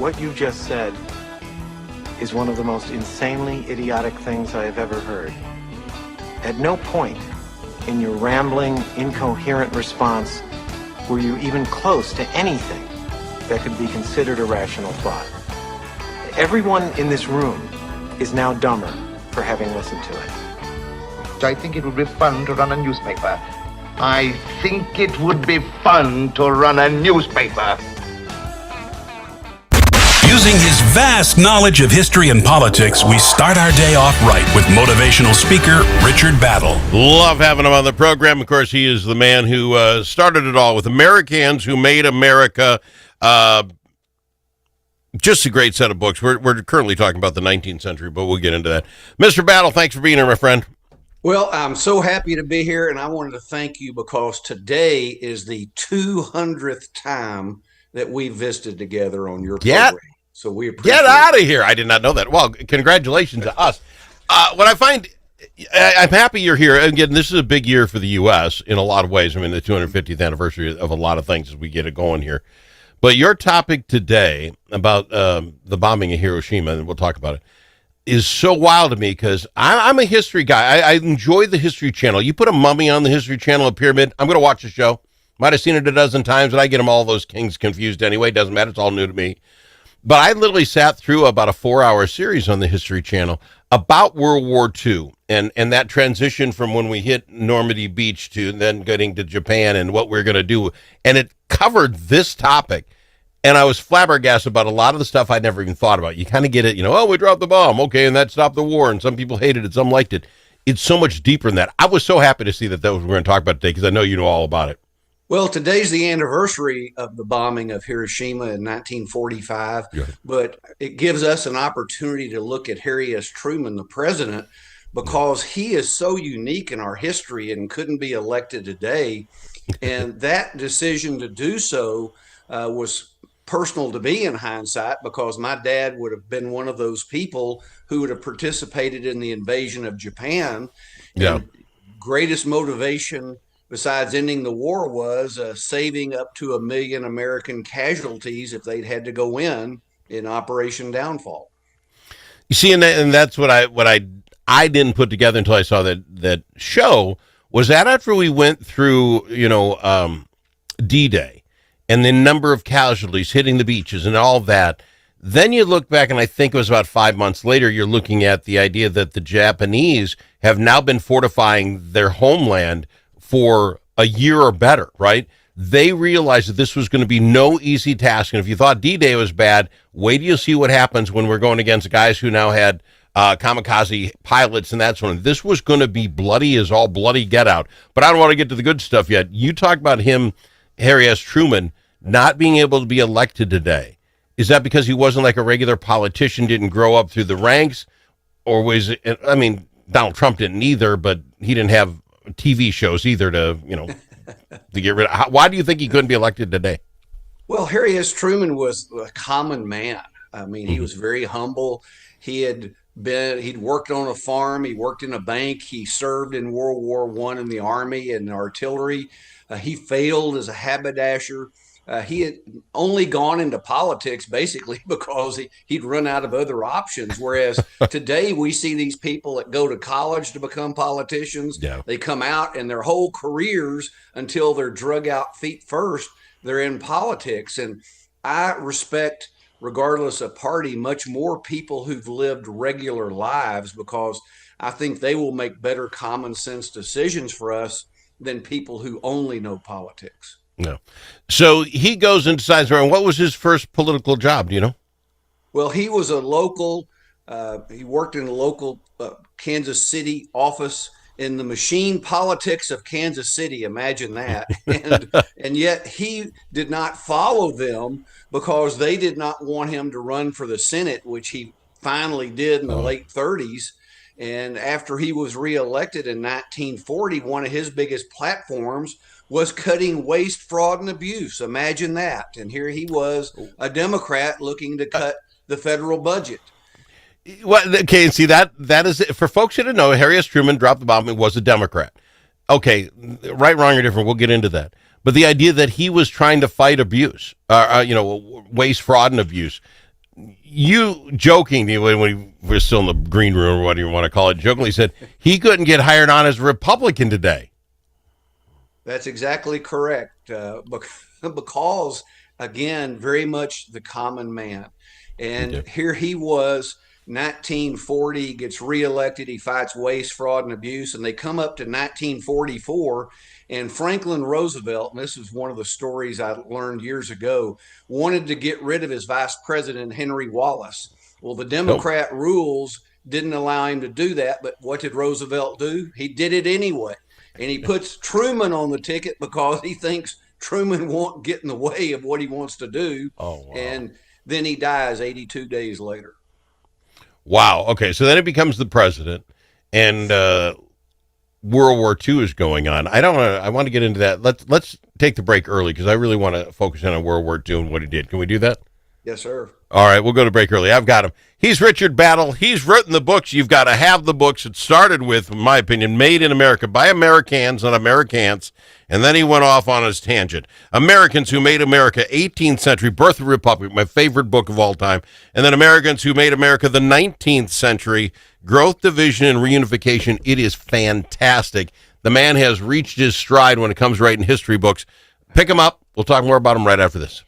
What you just said is one of the most insanely idiotic things I have ever heard. At no point in your rambling, incoherent response were you even close to anything that could be considered a rational thought. Everyone in this room is now dumber for having listened to it. I think it would be fun to run a newspaper. I think it would be fun to run a newspaper. Using his vast knowledge of history and politics, we start our day off right with motivational speaker Richard Battle. Love having him on the program. Of course, he is the man who started it all with AmeriCANS, who made America. Just a great set of books. We're currently talking about the 19th century, but we'll get into that. Mr. Battle, thanks for being here, my friend. Well, I'm so happy to be here, and I wanted to thank you because today is the 200th time that we visited together on your program. So we appreciate Get out of here. I did not know that. Well, congratulations to us. What I find, I'm happy you're here. Again, this is a big year for the U.S. in a lot of ways. I mean, the 250th anniversary of a lot of things as we get it going here. But your topic today about the bombing of Hiroshima, and we'll talk about it, is so wild to me because I'm a history guy. I enjoy the History Channel. You put a mummy on the History Channel, a pyramid, I'm going to watch the show. Might have seen it a dozen times, and I get them all those kings confused anyway. Doesn't matter. It's all new to me. But I literally sat through about a 4-hour series on the History Channel about World War II and that transition from when we hit Normandy Beach to then getting to Japan and what we're going to do. And it covered this topic. And I was flabbergasted about a lot of the stuff I'd never even thought about. You kind of get it, oh, we dropped the bomb. Okay, and that stopped the war. And some people hated it, some liked it. It's so much deeper than that. I was so happy to see that was what we're going to talk about today because I know you know all about it. Well, today's the anniversary of the bombing of Hiroshima in 1945, but it gives us an opportunity to look at Harry S. Truman, the president, because he is so unique in our history and couldn't be elected today. And that decision to do so was personal to me in hindsight because my dad would have been one of those people who would have participated in the invasion of Japan. Yeah. And greatest motivation besides ending the war was saving up to 1 million American casualties if they'd had to go in Operation Downfall. You see, and that's what I didn't put together until I saw that show. Was that after we went through, D-Day and the number of casualties hitting the beaches and all that? Then you look back, and I think it was about 5 months later, you're looking at the idea that the Japanese have now been fortifying their homeland for a year or better, right? They realized that this was going to be no easy task. And if you thought D-Day was bad, wait till you see what happens when we're going against guys who now had kamikaze pilots and that sort of. This was going to be bloody as all bloody get out. But I don't want to get to the good stuff yet. You talked about him, Harry S. Truman, not being able to be elected today. Is that because he wasn't like a regular politician, didn't grow up through the ranks? Or was it, Donald Trump didn't either, but he didn't have TV shows either to get rid of. Why do you think he couldn't be elected today? Well, Harry S. Truman was a common man. I mean, he was very humble. He'd worked on a farm. He worked in a bank. He served in World War I in the Army and artillery. He failed as a haberdasher. He had only gone into politics basically because he'd run out of other options. Whereas today we see these people that go to college to become politicians. Yeah. They come out and their whole careers until they're drug out feet first, they're in politics. And I respect, regardless of party, much more people who've lived regular lives because I think they will make better common sense decisions for us than people who only know politics. No. So he goes and decides, and what was his first political job? Do you know? Well, he was a local, he worked in a local Kansas City office in the machine politics of Kansas City. Imagine that. And yet he did not follow them because they did not want him to run for the Senate, which he finally did in the late 30s. And after he was reelected in 1940, one of his biggest platforms was cutting waste, fraud, and abuse. Imagine that. And here he was, a Democrat looking to cut the federal budget. Well, okay, see, that is it. For folks who didn't know, Harry S. Truman dropped the bomb and was a Democrat. Okay, right, wrong, or different, we'll get into that. But the idea that he was trying to fight abuse, waste, fraud, and abuse, you jokingly, when we were still in the green room or whatever you want to call it, jokingly said he couldn't get hired on as a Republican today. That's exactly correct. Because, again, very much the common man. And here he was, 1940, gets reelected. He fights waste, fraud, and abuse. And they come up to 1944. And Franklin Roosevelt, and this is one of the stories I learned years ago, wanted to get rid of his vice president, Henry Wallace. Well, the Democrat rules didn't allow him to do that. But what did Roosevelt do? He did it anyway. And he puts Truman on the ticket because he thinks Truman won't get in the way of what he wants to do. Oh, wow. And then he dies 82 days later. Wow. Okay. So then he becomes the president, and World War II is going on. I want to get into that. Let's take the break early because I really want to focus in on World War II and what he did. Can we do that? Yes, sir. All right, we'll go to break early. I've got him. He's Richard Battle. He's written the books. You've got to have the books. It started with, in my opinion, Made in America by Americans, not AmeriCANS, and then he went off on his tangent. Americans Who Made America, 18th Century, Birth of the Republic, my favorite book of all time, and then Americans Who Made America, the 19th Century, Growth, Division, and Reunification. It is fantastic. The man has reached his stride when it comes to writing history books. Pick him up. We'll talk more about him right after this.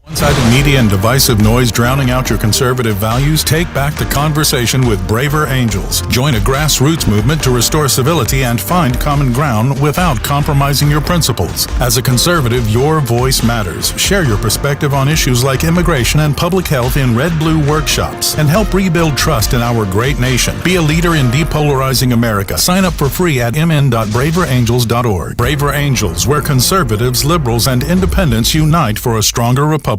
One-sided media and divisive noise drowning out your conservative values? Take back the conversation with Braver Angels. Join a grassroots movement to restore civility and find common ground without compromising your principles. As a conservative, your voice matters. Share your perspective on issues like immigration and public health in Red Blue workshops and help rebuild trust in our great nation. Be a leader in depolarizing America. Sign up for free at mn.braverangels.org. Braver Angels, where conservatives, liberals, and independents unite for a stronger republic.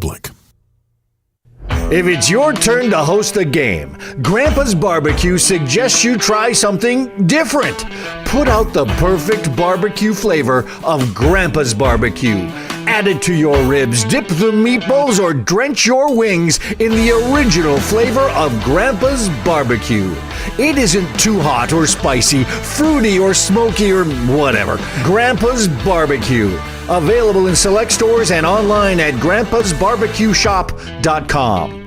If it's your turn to host a game, Grandpa's Barbecue suggests you try something different. Put out the perfect barbecue flavor of Grandpa's Barbecue. Add it to your ribs, dip the meatballs, or drench your wings in the original flavor of Grandpa's Barbecue. It isn't too hot or spicy, fruity or smoky or whatever. Grandpa's Barbecue. Available in select stores and online at grandpasbarbecueshop.com.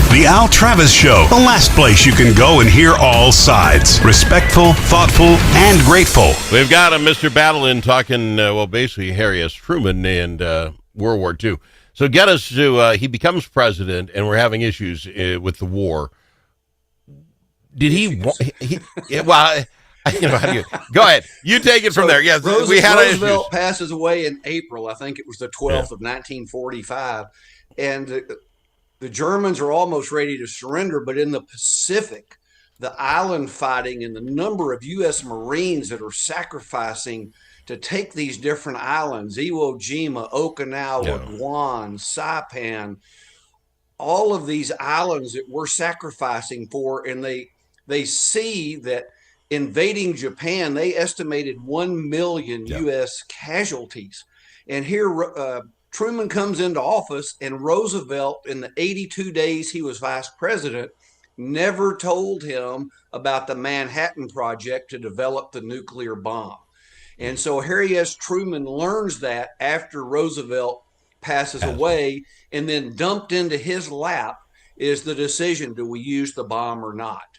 The Al Travis Show, the last place you can go and hear all sides. Respectful, thoughtful, and grateful. We've got a Mr. Battle in talking, basically Harry S. Truman and World War II. So get us to, he becomes president, and we're having issues with the war. Did well, how do you, go ahead. You take it from there. Yes, we had Roosevelt issues. passes away in April. I think it was the 12th of 1945. And the Germans are almost ready to surrender, but in the Pacific, the island fighting and the number of U.S. Marines that are sacrificing to take these different islands, Iwo Jima, Okinawa, Yeah. Guam, Saipan, all of these islands that we're sacrificing for, and they see that invading Japan, they estimated 1 million Yeah. U.S. casualties. And here Truman comes into office, and Roosevelt, in the 82 days he was vice president, never told him about the Manhattan Project to develop the nuclear bomb. And so Harry S. Truman learns that after Roosevelt passes away, and then dumped into his lap is the decision: do we use the bomb or not?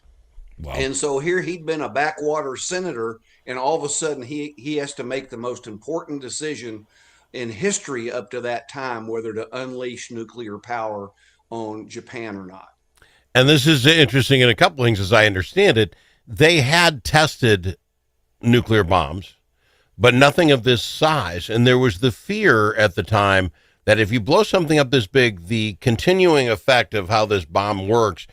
Wow. And so here he'd been a backwater senator, and all of a sudden he has to make the most important decision in history up to that time, whether to unleash nuclear power on Japan or not. And this is interesting in a couple things, as I understand it. They had tested nuclear bombs, but nothing of this size. And there was the fear at the time that if you blow something up this big, the continuing effect of how this bomb works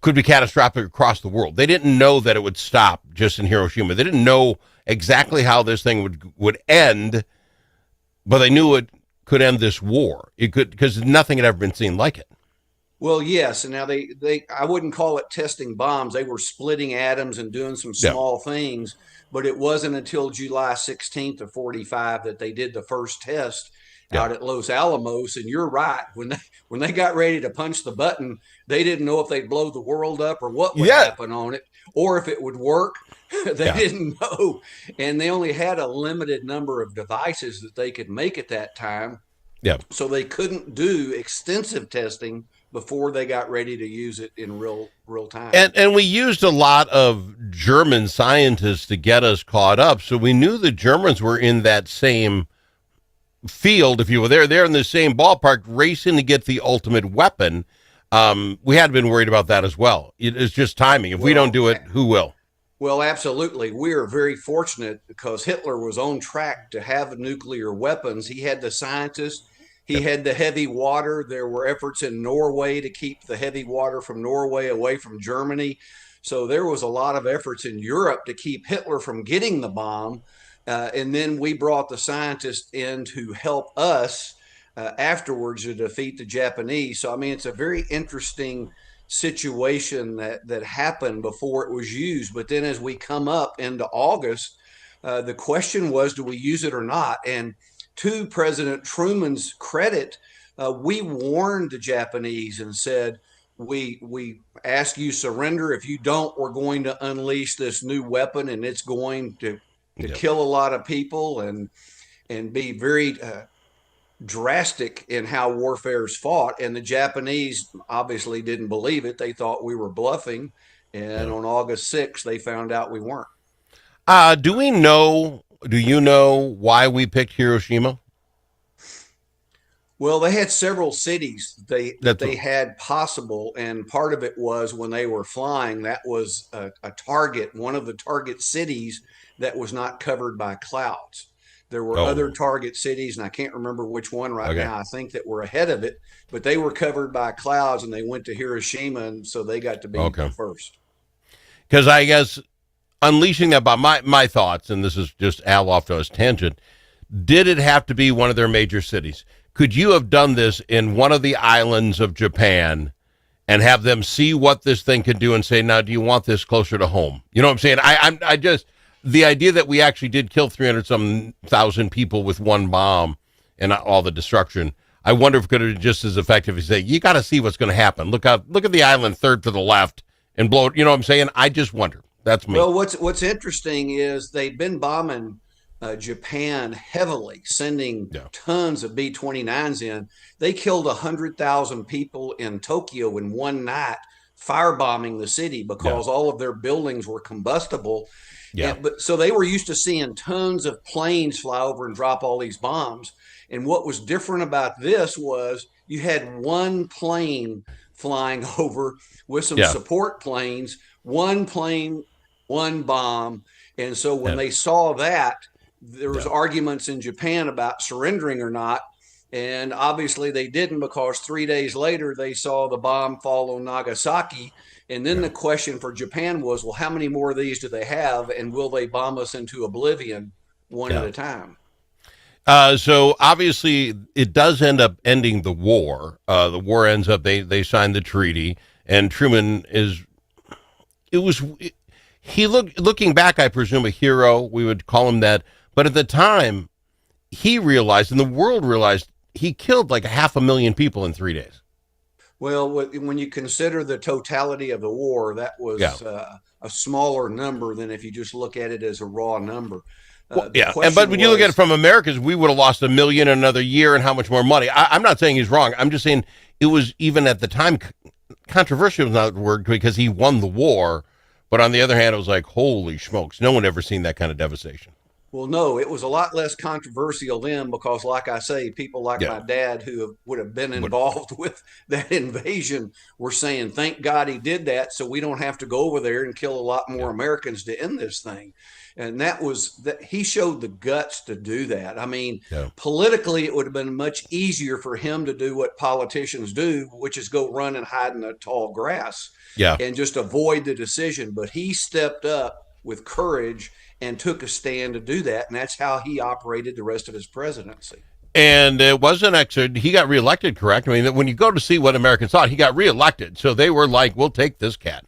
could be catastrophic across the world. They didn't know that it would stop just in Hiroshima. They didn't know exactly how this thing would end, but they knew it could end this war. It could, because nothing had ever been seen like it. Well, yes, and now they I wouldn't call it testing bombs. They were splitting atoms and doing some small things, but it wasn't until July 16th of 45 that they did the first test out at Los Alamos. And you're right, when they got ready to punch the button, they didn't know if they'd blow the world up or what would happen on it, or if it would work. They didn't know, and they only had a limited number of devices that they could make at that time. Yeah. So they couldn't do extensive testing before they got ready to use it in real time. And we used a lot of German scientists to get us caught up. So we knew the Germans were in that same field, if you will. They're in the same ballpark, racing to get the ultimate weapon. We had been worried about that as well. It's just timing. If we don't do it, who will? Well, absolutely. We are very fortunate because Hitler was on track to have nuclear weapons. He had the scientists. He had the heavy water. There were efforts in Norway to keep the heavy water from Norway away from Germany. So there was a lot of efforts in Europe to keep Hitler from getting the bomb. And then we brought the scientists in to help us afterwards to defeat the Japanese. So, I mean, it's a very interesting situation that happened before it was used. But then as we come up into August, the question was, do we use it or not? And to President Truman's credit, we warned the Japanese and said, we ask you surrender. If you don't, we're going to unleash this new weapon, and it's going to kill a lot of people and be very drastic in how warfare is fought. And the Japanese obviously didn't believe it. They thought we were bluffing. And on August 6th, they found out we weren't. Do you know why we picked Hiroshima? Well, they had several cities they had possible, and part of it was when they were flying, that was a target, one of the target cities that was not covered by clouds. There were other target cities, and I can't remember which one right now. I think that were ahead of it, but they were covered by clouds, and they went to Hiroshima, and so they got to be first. Because I guess unleashing that bomb, my thoughts, and this is just Al off to his tangent, did it have to be one of their major cities? Could you have done this in one of the islands of Japan and have them see what this thing could do and say, now, do you want this closer to home? You know what I'm saying? I just, the idea that we actually did kill 300,000 people with one bomb and all the destruction, I wonder if it could have been just as effective as say, you got to see what's going to happen. Look at the island third to the left and blow it. You know what I'm saying? I just wonder. That's me. Well, what's interesting is they've been bombing Japan heavily, sending tons of B-29s in. They killed 100,000 people in Tokyo in one night, firebombing the city because all of their buildings were combustible. Yeah. But so they were used to seeing tons of planes fly over and drop all these bombs. And what was different about this was you had one plane flying over with some support planes, one plane, one bomb. And so when they saw that, there was arguments in Japan about surrendering or not. And obviously they didn't, because 3 days later they saw the bomb fall on Nagasaki. And then the question for Japan was, well, how many more of these do they have? And will they bomb us into oblivion one at a time? So obviously it does end up ending the war. The war ends up, they signed the treaty, and Truman looking back, I presume, a hero. We would call him that. But at the time, he realized, and the world realized, he killed like 500,000 people in 3 days. Well, when you consider the totality of the war, that was a smaller number than if you just look at it as a raw number. But when you look at it from America's, we would have lost 1 million in another year, and how much more money. I'm not saying he's wrong. I'm just saying it was, even at the time, controversial is not the word, because he won the war. But on the other hand, it was like, holy smokes, no one ever seen that kind of devastation. Well, no, it was a lot less controversial then, because, like I say, people like my dad, who would have been involved with that invasion, were saying, thank God he did that, so we don't have to go over there and kill a lot more Americans to end this thing. And that he showed the guts to do that. I mean, politically, it would have been much easier for him to do what politicians do, which is go run and hide in the tall grass and just avoid the decision. But he stepped up with courage and took a stand to do that. And that's how he operated the rest of his presidency. And it wasn't he got reelected, correct? I mean, when you go to see what Americans thought, he got reelected. So they were like, we'll take this cat.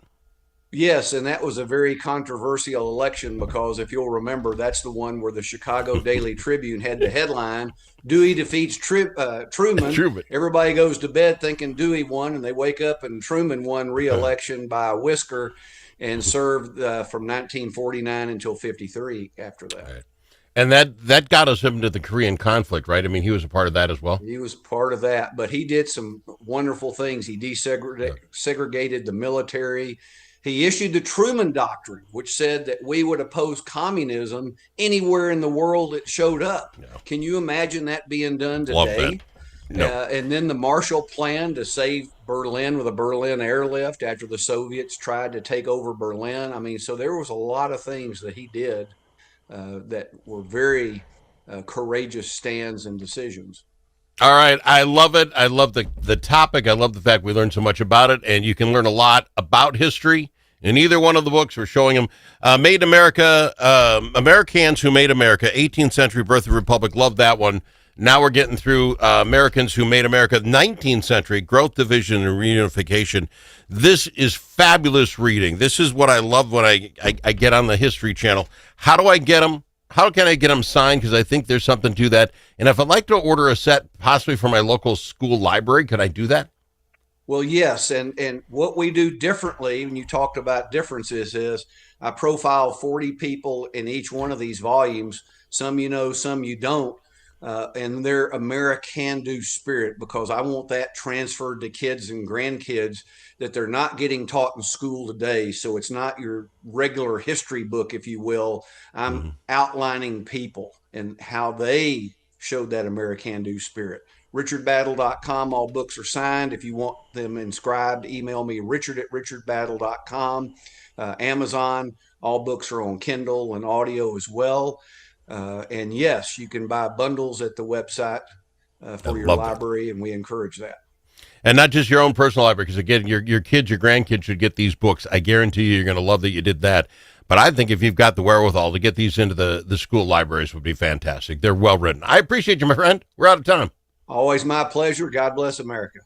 Yes, and that was a very controversial election, because if you'll remember, that's the one where the Chicago Daily Tribune had the headline, Dewey defeats Truman. Everybody goes to bed thinking Dewey won, and they wake up and Truman won re-election by a whisker, and served from 1949 until 53 after that. Right. And that got us into the Korean conflict, right? I mean, he was a part of that as well. He was part of that, but he did some wonderful things. He desegregated the military. He issued the Truman Doctrine, which said that we would oppose communism anywhere in the world it showed up. No. Can you imagine that being done today? Love that. No. And then the Marshall Plan to save Berlin with a Berlin airlift after the Soviets tried to take over Berlin. I mean, so there was a lot of things that he did that were very courageous stands and decisions. All right. I love it. I love the topic. I love the fact we learned so much about it, and you can learn a lot about history in either one of the books. We're showing them Made America, AmeriCANS Who Made America, 18th Century Birth of the Republic. Love that one. Now we're getting through Americans Who Made America, 19th Century, Growth, Division, and Reunification. This is fabulous reading. This is what I love when I get on the History Channel. How do I get them? How can I get them signed? Because I think there's something to that. And if I'd like to order a set, possibly from my local school library, could I do that? Well, yes. And what we do differently, when you talked about differences, is I profile 40 people in each one of these volumes. Some you know, some you don't. And their AmeriCAN spirit, because I want that transferred to kids and grandkids that they're not getting taught in school today. So it's not your regular history book, if you will. I'm outlining people and how they showed that AmeriCAN spirit. RichardBattle.com. All books are signed. If you want them inscribed, email me, richard@richardbattle.com. Amazon. All books are on Kindle and audio as well. And yes, you can buy bundles at the website for your library, and we encourage that. And not just your own personal library, because again, your kids, your grandkids should get these books. I guarantee you're going to love that you did that. But I think if you've got the wherewithal to get these into the school libraries would be fantastic. They're well written. I appreciate you, my friend. We're out of time. Always my pleasure. God bless America.